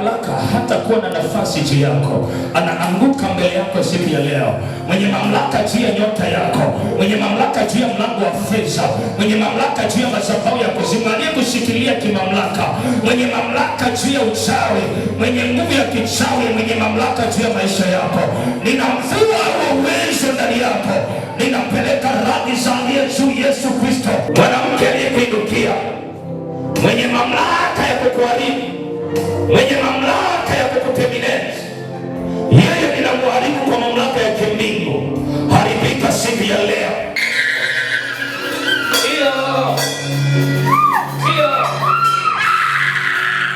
mamlaka hata kuwa na nafasi juu yako, anaanguka mbele yako siku ya leo. Mwenye mamlaka juu ya nyota yako, mwenye mamlaka juu ya mlango wa fedha, mwenye mamlaka juu ya madhabahu ya kuzimu, aliyekushikilia kimamlaka, mwenye mamlaka juu ya uchawi, mwenye nguvu ya kichawi, mwenye mamlaka juu ya maisha yako, ninamvua uwezo ndani yako, ninapeleka radhi za aliye juu Yesu Kristo. Mwanamke aliyekuinukia, mwenye mamlaka ya kukuharibu, mwenye mamlaka ya kukuterminate, yeye ninamharibu kwa mamlaka ya kimbingu. Haribika siku ya leo.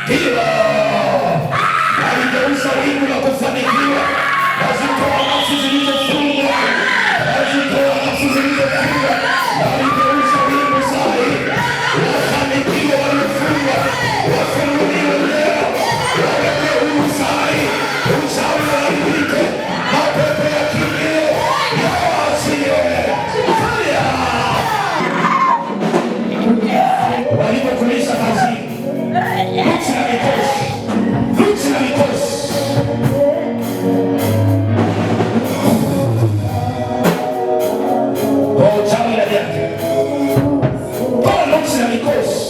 Hiyo aligeuza wingu la kufanikiwa, azitoa nafsi zilizofungwa, azitoa nafsi zilizofungwa, aligeuza wingu sahi wafanikiwa waliofungwa wafunguliwe leo, waweke huru sahi, uchawi uharibike, mapepo ya kimbie yawaachie. Walipokulisha kazini, nuksi na mikosi, nuksi na mikosi, kwa uchawi ndani yake, kwa nuksi na mikosi,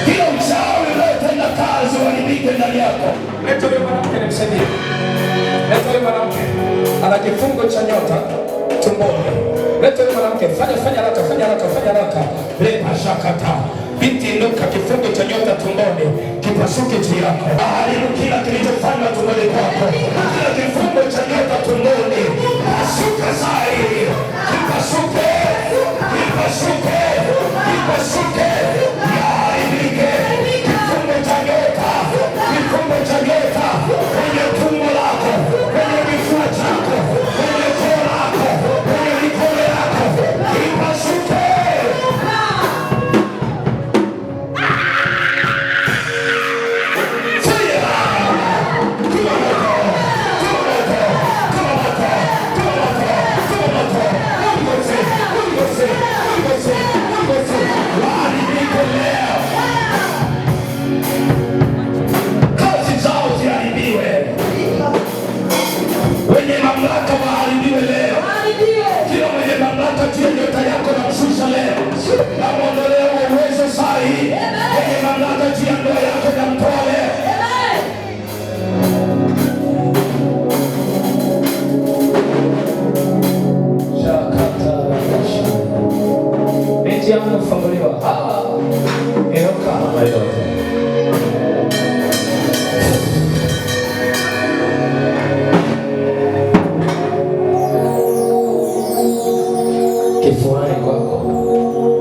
kila uchawi unaotenda kazi uharibike ndani yako. Leta huyo mwanamke nimsaidie. Leta huyo mwanamke ana kifungo cha nyota tumboni. Leta huyo mwanamke, fanya haraka. Lepa shakata, binti inuka, kifungo cha nyota tumboni kipasuke juu yako. Haribu kila kilichofanywa tumboni kwako, kila kifungo cha nyota tumboni pasuka zaidi, kipasuke, kipasuke, kipasuke, yaharibike. Kifungo cha nyota, kifungo cha nyota kwenye tumbo lako, kwenye kifua chako, kwenye koo lako, kwenye mikono yako, kipasuke. Kazi zao ziharibiwe, wenye mamlaka waharibiwe leo. Kila mwenye mamlaka juu ya nyota yako na mshusha leo, na mwondolea uwezo sahihi. Wenye mamlaka juu ya ndoa yako na mtoa leo. Binti yangu kufunguliwa. Inuka. Kifuani kwako.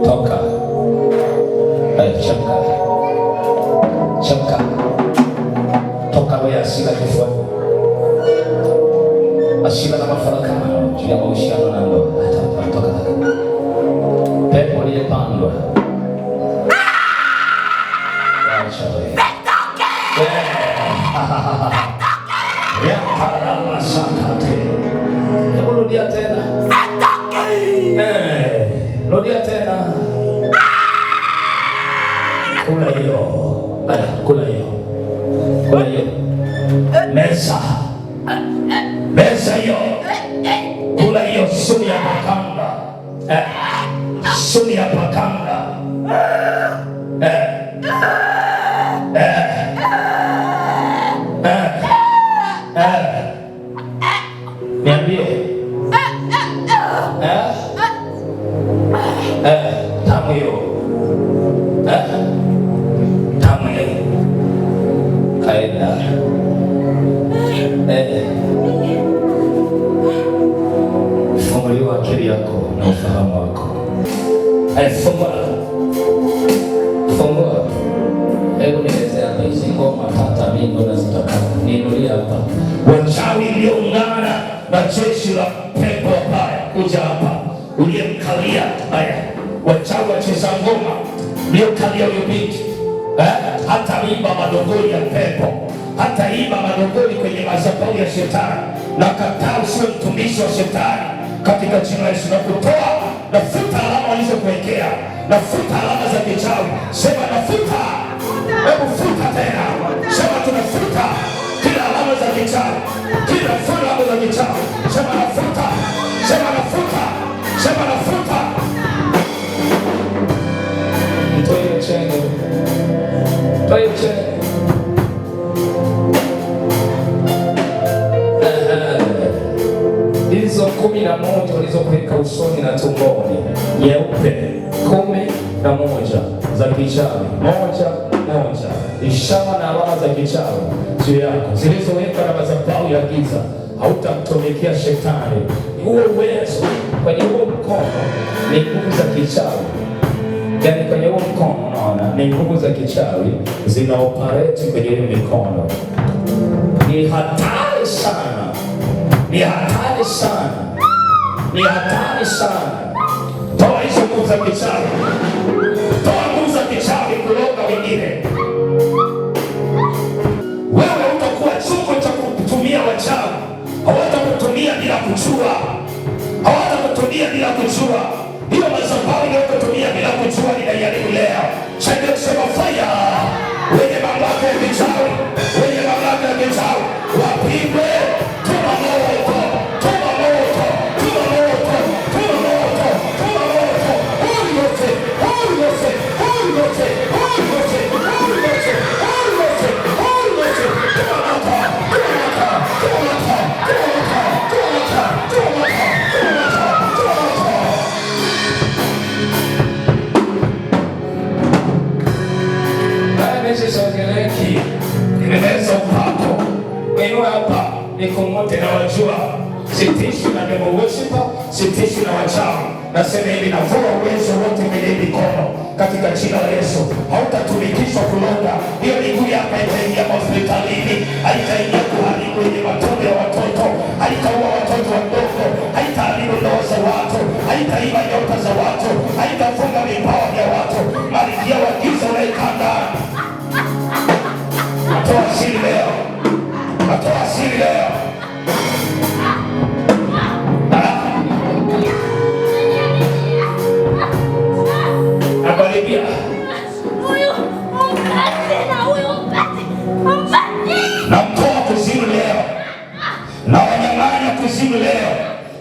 Toka. Chemka. Toka wewe asila kifuani. Asila na mafarakano juu ya mahusiano na ndoa. Toka. Pepo lilipandwa. Rudia tena. Rudia tena. Kula hiyo. Kula hiyo. Meza hiyo. Kula hiyo sumu ya pakanga. Sumu ya pakanga. Niambie. Tamu hiyo. Tamu hiyo. Kaenda. Funguliwa akili yako na ufahamu wako. Fungua. Hebu nielezea hizi ngoma tata mimi ndo nazitaka. Niinulie hapa. Wachawi mlioungana na jeshi la pepo haya kuja hapa. Uliyemkalia haya. Wachawi wacheza ngoma mliokalia huyo binti. Hata imba madogoli ya pepo. Hata imba madogoli kwenye madhabahu ya shetani. Na kataa usiwe mtumishi wa shetani. Katika jina la Yesu na kutoa, nafuta alama walizokuwekea. Nafuta alama za kichawi. Sema nafuta. Hebu futa tena. Tuache. Hizo 11 walizokuweka usoni na tumboni, nyeupe 11 za kichawi, moja, ishara na alama za kichawi juu yako zilizowekwa na madhabahu ya giza. Hautamtumikia shetani. Huo uwezo kwenye huo mkono ni nguvu za kichawi. Yaani kwenye huo mkono unaona ni nguvu za kichawi zina operate kwenye hiyo mikono. Ni hatari sana. Ni hatari sana. Ni hatari sana. Toa hizo nguvu za kichawi. Toa nguvu za kichawi kuloga wengine. Wewe utakuwa chombo cha kutumia wachawi. Hawatakutumia bila kujua. Hawatakutumia bila kujua. Hiyo madhabahu inayokutumia bila kujua ninaiaribu leo. Chende kusema fire. Wenye mamlaka ya kichawi. Wenye mamlaka ya kichawi. Wapigwe. Tuma moto. Tuma moto. Tuma moto. Tuma moto. Tuma moto. Holy Ghost. Holy Ghost. Holy Ghost. Holy Ghost. Holy Ghost. Holy Ghost. Holy Ghost. Tuma moto. Tuma moto. Tuma moto. Nimeweza upako wenu hapa niko mote na wajua, sitishi na demo worshiper, sitishi na wachawi. Nasema hivi, navua uwezo wote kwenye mikono katika jina la Yesu. Hautatumikishwa kuloga. Hiyo miguu yako haitaingia hospitalini, haitaingia kuharibu kwenye matumbo ya watoto, haitaua watoto wadogo, haitaharibu ndoa za watu, haitaiba nyota za watu, haitafunga vipawa vya watu. Malkia wa giza unaikanda. Natoa siri leo. Natoa siri leo. Nakaribia. Namtoa kuzimu leo. Na wanyang'anya kuzimu leo.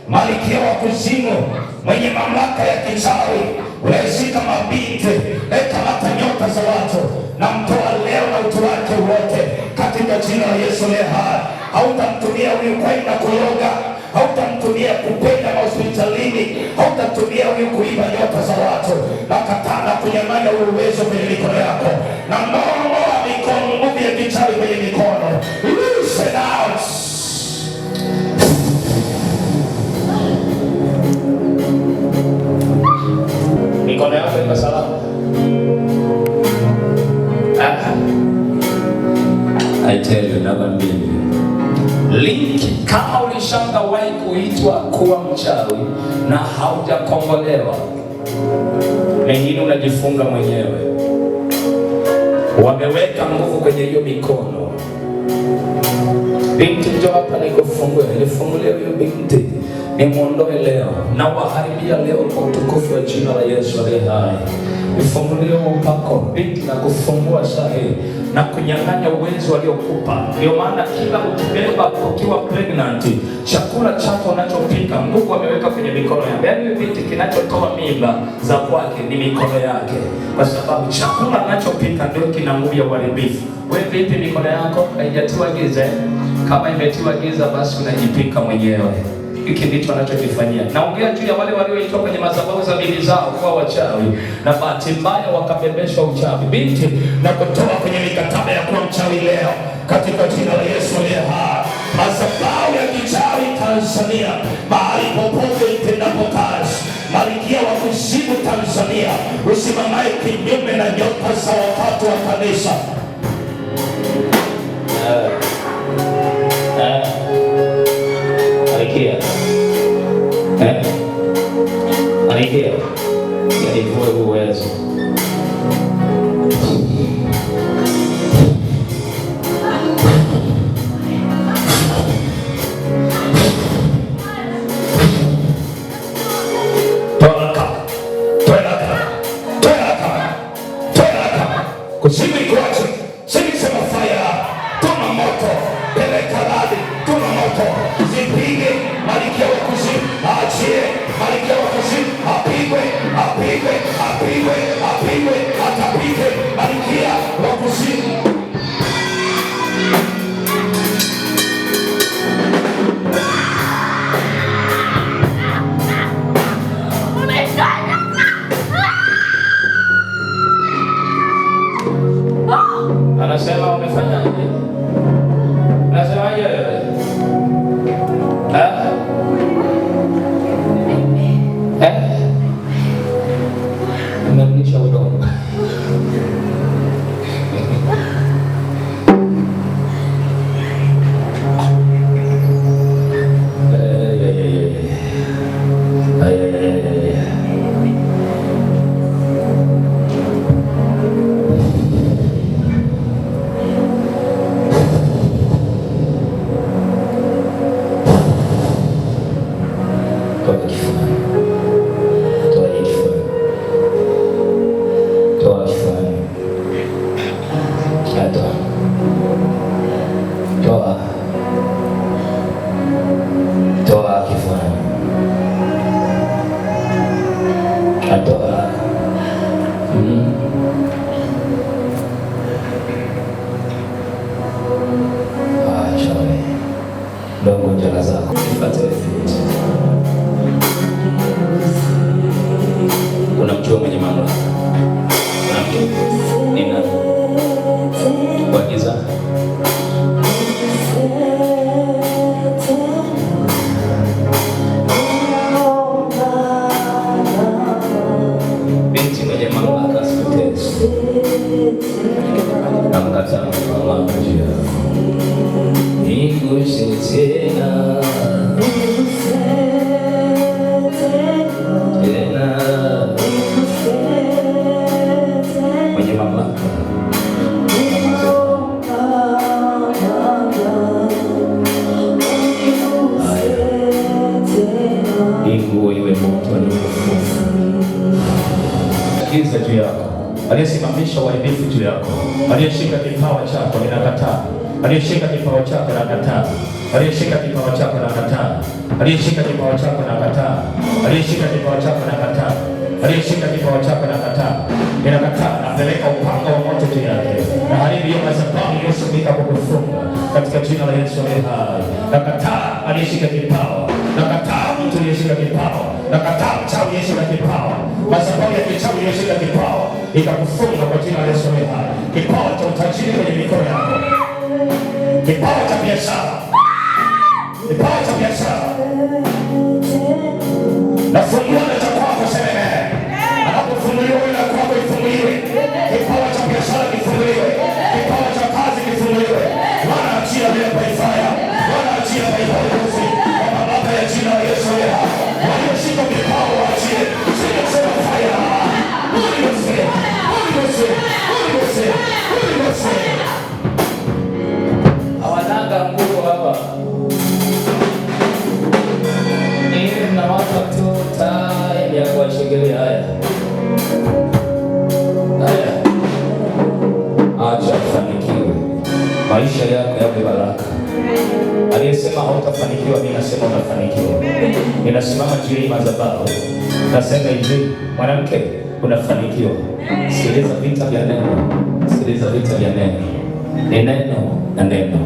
Malkia wa kuzimu, mwenye mamlaka ya kichawi, unayeshika mabinti, kamata nyota za watu, namtoa leo na utu wake wote katika jina la Yesu aliye hai. Hautamtumia huyu kwenda kuloga, hautamtumia kupenda hospitalini, hautamtumia huyu kuiba nyota za watu. Nakataa na kunyang'anya uwezo kwenye mikono yako. Na ngoa mikono, nguvu ya kichawi kwenye mikono. Loosen out. Mikono yako iko salama. I tell you never leave. Link, kama ulishangawahi kuitwa kuwa mchawi na haujakombolewa, mengine unajifunga mwenyewe. Wameweka nguvu kwenye hiyo mikono. Binti, njoo hapa nikufungue. Nifungulie huyo binti, nimuondoe leo na waharibia leo kwa utukufu wa jina la Yesu aliye hai. Nifungulie upako binti na kufungua sahihi na kunyang'anya uwezo waliokupa. Ndio maana kila ukibeba ukiwa pregnant, chakula chako unachopika Mungu ameweka kwenye mikono yako. Yaani binti, kinachotoa mimba za kwake ni mikono yake, kwa sababu chakula anachopika ndio kina nguvu ya uharibifu. Wewe vipi, mikono yako haijatiwa giza? Kama imetiwa giza, basi unajipika mwenyewe. Hiki ndicho anachokifanyia. Naongea juu ya wale walioitwa kwenye madhabahu za bibi zao kwa wachawi na bahati mbaya wakabebeshwa uchawi. Binti, na kutoa kwenye mikataba ya kuwa mchawi leo katika jina la Yesu aliye hai. Madhabahu ya kichawi Tanzania, mahali popote itendapo kazi, malkia wa kuzimu Tanzania, usimamaye kinyume na nyota za watu wa kanisa. Malkia, yanivue uwezo. Kuzimu ikuache. Sema fire. Tuma moto. Peleka radi. Tuma moto. Zipige malkia wa kuzimu. Achie malkia wa kuzimu. Apigwe. Angkatan manusia Igushe tena mwenye mamlaka Mungu iwe moto giza juu yako, aliyesimamisha uharibifu juu yako, aliyeshika kipawa chako ninakataa, aliyeshika kipawa chako nakataa, aliyeshika kipawa chako nakataa, aliyeshika kipawa chako nakataa, aliyeshika kipawa chako nakataa, aliyeshika kipawa chako nakataa, ninakataa, napeleka upanga wa moto juu yake, na haribu hiyo madhabahu iliyosimika kukufunga katika jina la Yesu aliye hai. Nakataa aliyeshika kipawa, nakataa mtu aliyeshika kipawa, nakataa mchawi aliyeshika kipawa, madhabahu ya kichawi aliyeshika kipawa ikakufunga kwa jina la Yesu aliye hai. Kipawa cha utajiri kwenye mikono yako, kipawa cha biashara, kipawa cha biashara, nafungua na cha kwako sema anapofunguliwa wewe na kwako ifunguliwe. Kipawa cha biashara kifunguliwe, kipawa cha kazi kifunguliwe. Bwana achia leo by fire, Bwana achia by holy kwa mamlaka ya jina la Yesu aliye hai. Walioshika kipawa waachie, sema fire. Holy Ghost, Holy Ghost, Holy Ghost, Holy Ghost. Hawananga nguvu hapa. Ni na watu time ya kuwashikilia haya. Acha ufanikiwe, maisha yako yawe baraka. Aliyesema hautafanikiwa, mimi nasema utafanikiwa. Ninasimama juu ya madhabahu, nasema hivi, mwanamke unafanikiwa. Sikiliza vita vya neno, sikiliza vita vya neno, ni neno na neno.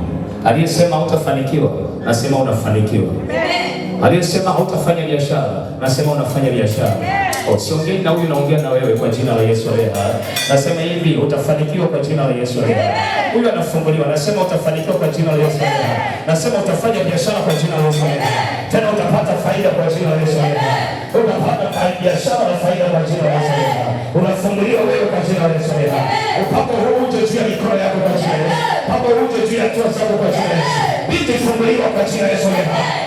Aliyesema hautafanikiwa, nasema unafanikiwa. Aliyesema hautafanya biashara, nasema unafanya biashara. Siongei na huyu, naongea na wewe kwa jina la Yesu aliye hai. Nasema hivi, utafanikiwa kwa jina la Yesu aliye hai. Huyu anafunguliwa, nasema utafanikiwa kwa jina la Yesu aliye hai. Nasema utafanya biashara kwa jina la Yesu aliye hai. Tena utapata faida kwa jina la Yesu aliye hai. Utapata biashara na faida kwa jina la Yesu aliye hai. Unafunguliwa wewe kwa jina la Yesu aliye hai. Upako huu uje juu ya mikono yako kwa jina la Yesu. Upako huu uje juu ya hatua zako kwa jina la Yesu. Binti funguliwa kwa jina la Yesu aliye hai.